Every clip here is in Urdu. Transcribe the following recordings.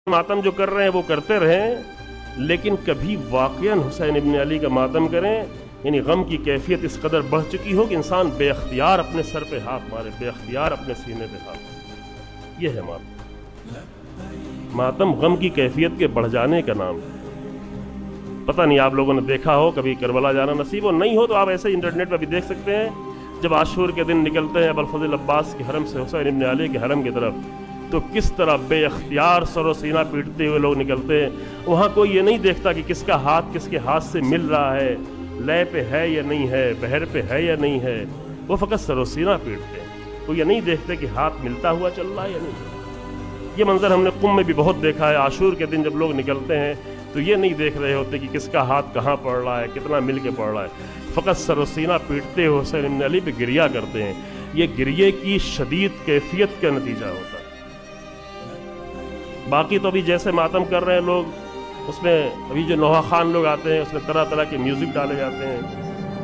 ماتم جو کر رہے ہیں وہ کرتے رہیں، لیکن کبھی واقعاً حسین ابن علی کا ماتم کریں، یعنی غم کی کیفیت اس قدر بڑھ چکی ہو کہ انسان بے اختیار اپنے سر پہ ہاتھ مارے، بے اختیار اپنے سینے پہ ہاتھ مارے۔ یہ ہے ماتم۔ ماتم غم کی کیفیت کے بڑھ جانے کا نام ہے۔ پتہ نہیں آپ لوگوں نے دیکھا ہو، کبھی کربلا جانا نصیب ہو، نہیں ہو تو آپ ایسے انٹرنیٹ پہ بھی دیکھ سکتے ہیں۔ جب عاشور کے دن نکلتے ہیں ابوالفضل عباس کے حرم سے حسین ابن علی کے حرم کی طرف، تو کس طرح بے اختیار سر و سینہ پیٹتے ہوئے لوگ نکلتے ہیں۔ وہاں کوئی یہ نہیں دیکھتا کہ کس کا ہاتھ کس کے ہاتھ سے مل رہا ہے، لے پہ ہے یا نہیں ہے، بہر پہ ہے یا نہیں ہے، وہ فقط سر و سینہ پیٹتے ہیں۔ وہ یہ نہیں دیکھتے کہ ہاتھ ملتا ہوا چل رہا ہے یا نہیں۔ یہ منظر ہم نے قم میں بھی بہت دیکھا ہے۔ عاشور کے دن جب لوگ نکلتے ہیں تو یہ نہیں دیکھ رہے ہوتے کہ کس کا ہاتھ کہاں پڑ رہا ہے، کتنا مل کے پڑ رہا ہے، فقط سر و سینہ پیٹتے ہوئے حسین ابن علی پہ گریہ کرتے ہیں۔ یہ گریے کی شدید کیفیت کا نتیجہ ہوتا ہے۔ باقی تو ابھی جیسے ماتم کر رہے ہیں لوگ، اس میں ابھی جو نوحہ خان لوگ آتے ہیں، اس میں طرح طرح کے میوزک ڈالے جاتے ہیں،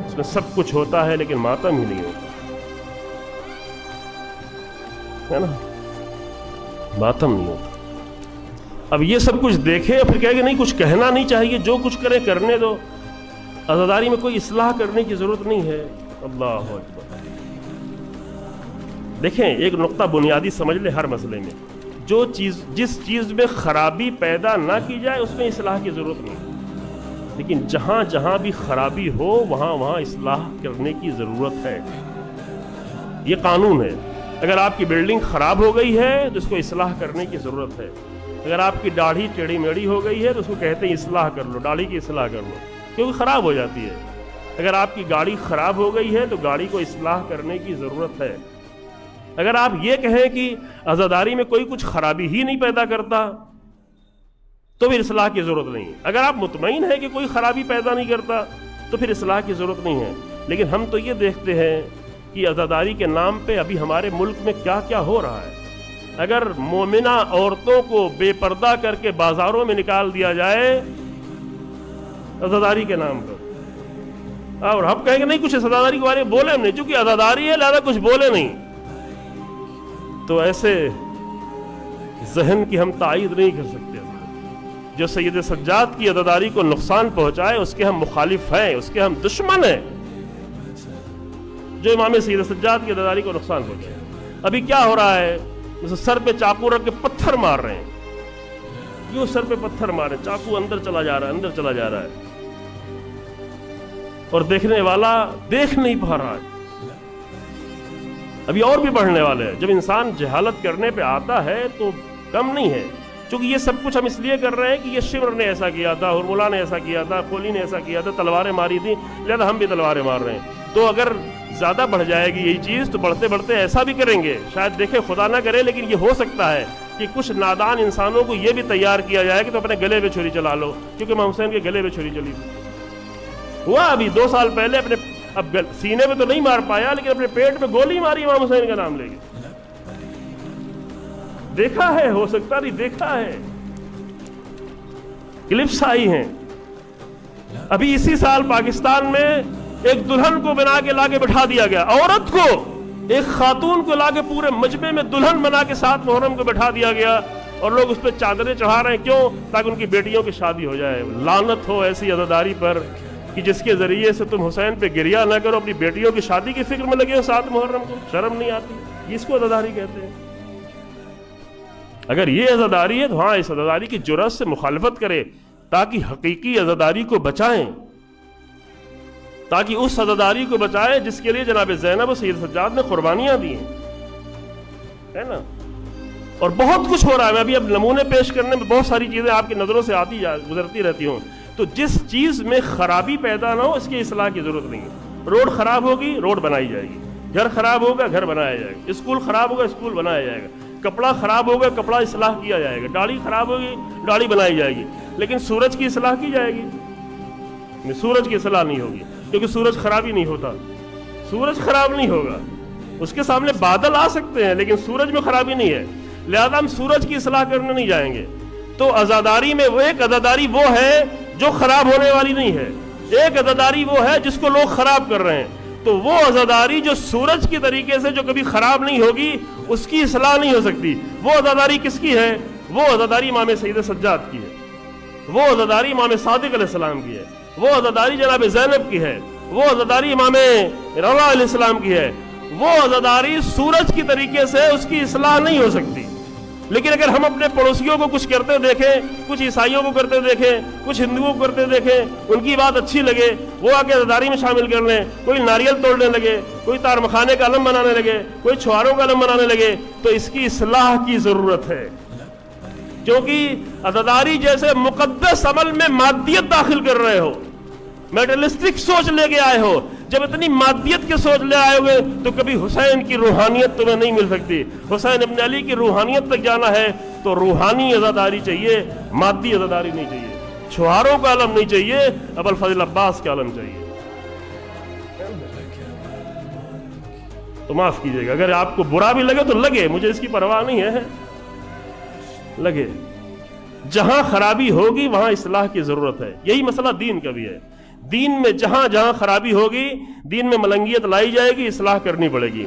اس میں سب کچھ ہوتا ہے، لیکن ماتم ہی نہیں ہوتا ہے نا، ماتم نہیں ہوتا۔ اب یہ سب کچھ دیکھیں اور پھر کہے کہ نہیں کچھ کہنا نہیں چاہیے، جو کچھ کریں کرنے دو، عزاداری میں کوئی اصلاح کرنے کی ضرورت نہیں ہے۔ اللہ اکبر۔ دیکھیں ایک نقطہ بنیادی سمجھ لیں ہر مسئلے میں، جس چیز میں خرابی پیدا نہ کی جائے اس میں اصلاح کی ضرورت نہیں، لیکن جہاں جہاں بھی خرابی ہو وہاں وہاں اصلاح کرنے کی ضرورت ہے۔ یہ قانون ہے۔ اگر آپ کی بلڈنگ خراب ہو گئی ہے تو اس کو اصلاح کرنے کی ضرورت ہے۔ اگر آپ کی داڑھی ٹیڑھی میڑھی ہو گئی ہے تو اس کو کہتے ہیں اصلاح کر لو، داڑھی کی اصلاح کر لو، کیونکہ خراب ہو جاتی ہے۔ اگر آپ کی گاڑی خراب ہو گئی ہے تو گاڑی کو اصلاح کرنے کی ضرورت ہے۔ اگر آپ یہ کہیں کہ عزاداری میں کوئی کچھ خرابی ہی نہیں پیدا کرتا تو پھر اصلاح کی ضرورت نہیں ہے۔ اگر آپ مطمئن ہیں کہ کوئی خرابی پیدا نہیں کرتا تو پھر اصلاح کی ضرورت نہیں ہے۔ لیکن ہم تو یہ دیکھتے ہیں کہ عزاداری کے نام پہ ابھی ہمارے ملک میں کیا کیا ہو رہا ہے۔ اگر مومنہ عورتوں کو بے پردہ کر کے بازاروں میں نکال دیا جائے عزاداری کے نام پر، اور ہم کہیں گے نہیں کچھ عزاداری کے بارے میں بولے ہم نہیں، چونکہ عزاداری ہے لہذا کچھ بولے نہیں، تو ایسے ذہن کی ہم تائید نہیں کر سکتے۔ جو سید سجاد کی عزاداری کو نقصان پہنچائے اس کے ہم مخالف ہیں، اس کے ہم دشمن ہیں۔ جو امام سید سجاد کی عزاداری کو نقصان پہنچائے، ابھی کیا ہو رہا ہے، سر پہ چاقو رکھ کے پتھر مار رہے ہیں، یوں سر پہ پتھر مار رہے ہیں، چاقو اندر چلا جا رہا ہے، اندر چلا جا رہا ہے، اور دیکھنے والا دیکھ نہیں پا رہا ہے۔ ابھی اور بھی بڑھنے والے ہیں۔ جب انسان جہالت کرنے پہ آتا ہے تو کم نہیں ہے، چونکہ یہ سب کچھ ہم اس لیے کر رہے ہیں کہ یہ شمر نے ایسا کیا تھا، ہرملا نے ایسا کیا تھا، کولی نے ایسا کیا تھا، تلواریں ماری تھی، لہذا ہم بھی تلواریں مار رہے ہیں۔ تو اگر زیادہ بڑھ جائے گی یہی چیز تو بڑھتے بڑھتے ایسا بھی کریں گے، شاید دیکھیں خدا نہ کرے، لیکن یہ ہو سکتا ہے کہ کچھ نادان انسانوں کو یہ بھی تیار کیا جائے کہ تو اپنے گلے پہ چھری چلا لو، کیونکہ امام حسین کے گلے پہ چھری چلی تھی۔ ہوا ابھی 2 سال پہلے، اپنے اب سینے پہ تو نہیں مار پایا لیکن اپنے پیٹ میں گولی ماری امام حسین کا نام لے کے۔ دیکھا ہے، ہو سکتا نہیں دیکھا ہے، کلپس آئی ہیں۔ ابھی اسی سال پاکستان میں ایک دلہن کو بنا کے لا کے بٹھا دیا گیا، عورت کو، ایک خاتون کو لا کے پورے مجمع میں دلہن بنا کے 7 محرم کو بٹھا دیا گیا، اور لوگ اس پہ چادریں چڑھا رہے ہیں۔ کیوں؟ تاکہ ان کی بیٹیوں کی شادی ہو جائے۔ لعنت ہو ایسی عزاداری پر کہ جس کے ذریعے سے تم حسین پہ گریہ نہ کرو، اپنی بیٹیوں کی شادی کی فکر میں لگے ہو 7 محرم کو۔ شرم نہیں آتی؟ اس کو عزاداری کہتے ہیں۔ اگر یہ عزاداری ہے تو ہاں اس عزاداری کی جرأت سے مخالفت کرے، تاکہ حقیقی عزاداری کو بچائیں، تاکہ اس عزاداری کو بچائیں جس کے لیے جناب زینب و سید سجاد نے قربانیاں دی ہیں، ہے نا۔ اور بہت کچھ ہو رہا ہے، میں ابھی اب نمونے پیش کرنے میں بہت ساری چیزیں آپ کی نظروں سے گزرتی رہتی ہوں۔ تو جس چیز میں خرابی پیدا نہ ہو اس کی اصلاح کی ضرورت نہیں ہے۔ روڈ خراب ہوگی، روڈ بنائی جائے گی، گھر خراب ہوگا، گھر بنایا جائے گا، اسکول خراب ہوگا، اسکول بنایا جائے گا، کپڑا خراب ہوگا، کپڑا اصلاح کیا جائے گا، داڑھی خراب ہوگی، داڑھی بنائی جائے گی، لیکن سورج کی اصلاح کی جائے گی؟ سورج کی اصلاح نہیں ہوگی، کیونکہ سورج خراب ہی نہیں ہوتا، سورج خراب نہیں ہوگا۔ اس کے سامنے بادل آ سکتے ہیں لیکن سورج میں خرابی نہیں ہے، لہذا ہم سورج کی اصلاح کرنے نہیں جائیں گے۔ تو عزاداری میں وہ ایک عزاداری وہ ہے جو خراب ہونے والی نہیں ہے، ایک عزاداری وہ ہے جس کو لوگ خراب کر رہے ہیں۔ تو وہ عزاداری جو سورج کی طریقے سے جو کبھی خراب نہیں ہوگی اس کی اصلاح نہیں ہو سکتی۔ وہ عزاداری کس کی ہے؟ وہ عزاداری امام سید سجاد کی ہے، وہ عزاداری امام صادق علیہ السلام کی ہے، وہ عزاداری جناب زینب کی ہے، وہ عزاداری امام رضا علیہ السلام کی ہے۔ وہ عزاداری سورج کی طریقے سے اس کی اصلاح نہیں ہو سکتی، لیکن اگر ہم اپنے پڑوسیوں کو کچھ کرتے دیکھیں، کچھ عیسائیوں کو کرتے دیکھیں، کچھ ہندوؤں کو کرتے دیکھیں، ان کی بات اچھی لگے، وہ آ کے عزاداری میں شامل کر لیں، کوئی ناریل توڑنے لگے، کوئی تار مکھانے کا علم بنانے لگے، کوئی چھواروں کا علم بنانے لگے، تو اس کی اصلاح کی ضرورت ہے، کیونکہ عزاداری جیسے مقدس عمل میں مادیت داخل کر رہے ہو، میٹرلسٹک سوچ لے کے آئے ہو۔ جب اتنی مادیت کے سوچ لے آئے ہوئے تو کبھی حسین کی روحانیت تمہیں نہیں مل سکتی۔ حسین ابن علی کی روحانیت تک جانا ہے تو روحانی عزاداری چاہیے، مادی عزاداری نہیں چاہیے، چھواروں کا علم نہیں چاہیے، ابو الفضل عباس کا علم چاہیے۔ تو معاف کیجیے گا اگر آپ کو برا بھی لگے تو لگے، مجھے اس کی پرواہ نہیں ہے، لگے۔ جہاں خرابی ہوگی وہاں اصلاح کی ضرورت ہے، یہی مسئلہ دین کا بھی ہے۔ دین میں جہاں جہاں خرابی ہوگی، دین میں ملنگیت لائی جائے گی، اصلاح کرنی پڑے گی،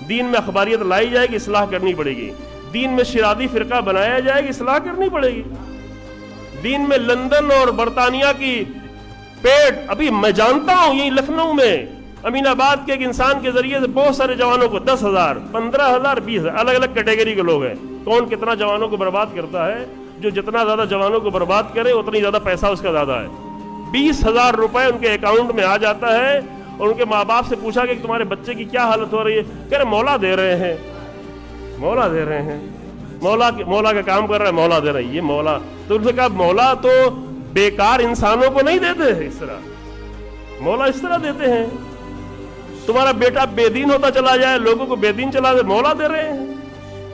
دین میں اخباریت لائی جائے گی، اصلاح کرنی پڑے گی، دین میں شرادی فرقہ بنایا جائے گی، اصلاح کرنی پڑے گی، دین میں لندن اور برطانیہ کی پیٹ، ابھی میں جانتا ہوں یہی لکھنؤ میں امین آباد کے ایک انسان کے ذریعے سے بہت سارے جوانوں کو 10,000 15,000 20,000 الگ الگ کیٹیگری کے لوگ ہیں، کون کتنا جوانوں کو برباد کرتا ہے، جو جتنا زیادہ جوانوں کو برباد کرے اتنی زیادہ پیسہ اس کا زیادہ ہے۔ 20,000 روپے ان کے اکاؤنٹ میں آ جاتا ہے، اور ان کے ماں باپ سے پوچھا کہ تمہارے بچے کی کیا حالت ہو رہی ہے، کہہ رہے مولا دے رہے ہیں، مولا دے رہے ہیں، مولا کا کام کر رہا ہے، مولا دے رہا ہے، یہ مولا۔ تو ان سے کہا مولا تو بیکار انسانوں کو نہیں دیتے ہیں، اس طرح مولا اس طرح دیتے ہیں، تمہارا بیٹا بے دین ہوتا چلا جائے، لوگوں کو بے دین چلا دے، مولا دے رہے ہیں۔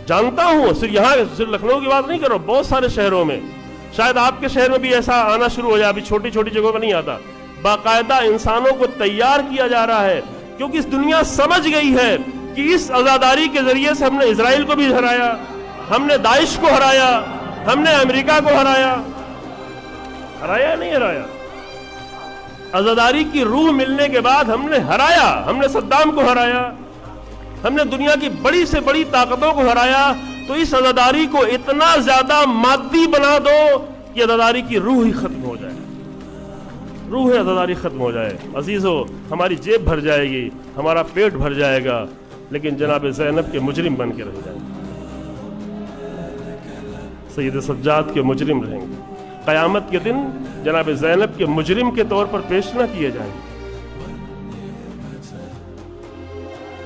جانتا ہوں، صرف یہاں صرف لکھنؤ کی بات نہیں کر رہا ہوں، بہت سارے شہروں میں، شاید آپ کے شہر میں بھی ایسا آنا شروع ہو جائے، ابھی چھوٹی چھوٹی جگہوں میں نہیں آتا، باقاعدہ انسانوں کو تیار کیا جا رہا ہے، کیونکہ اس دنیا سمجھ گئی ہے کہ اس عزاداری کے ذریعے سے ہم نے اسرائیل کو بھی ہرایا، ہم نے داعش کو ہرایا، ہم نے امریکہ کو ہرایا نہیں ہرایا؟ عزاداری کی روح ملنے کے بعد ہم نے ہرایا، ہم نے صدام کو ہرایا، ہم نے دنیا کی بڑی سے بڑی طاقتوں کو ہرایا۔ تو اس عزاداری کو اتنا زیادہ مادی بنا دو کہ عزاداری کی روح ہی ختم ہو جائے، روح عزاداری ختم ہو جائے۔ عزیزو، ہماری جیب بھر جائے گی، ہمارا پیٹ بھر جائے گا، لیکن جناب زینب کے مجرم بن کے رہ جائیں گے، سید سجاد کے مجرم رہیں گے، قیامت کے دن جناب زینب کے مجرم کے طور پر پیش نہ کیے جائیں گے۔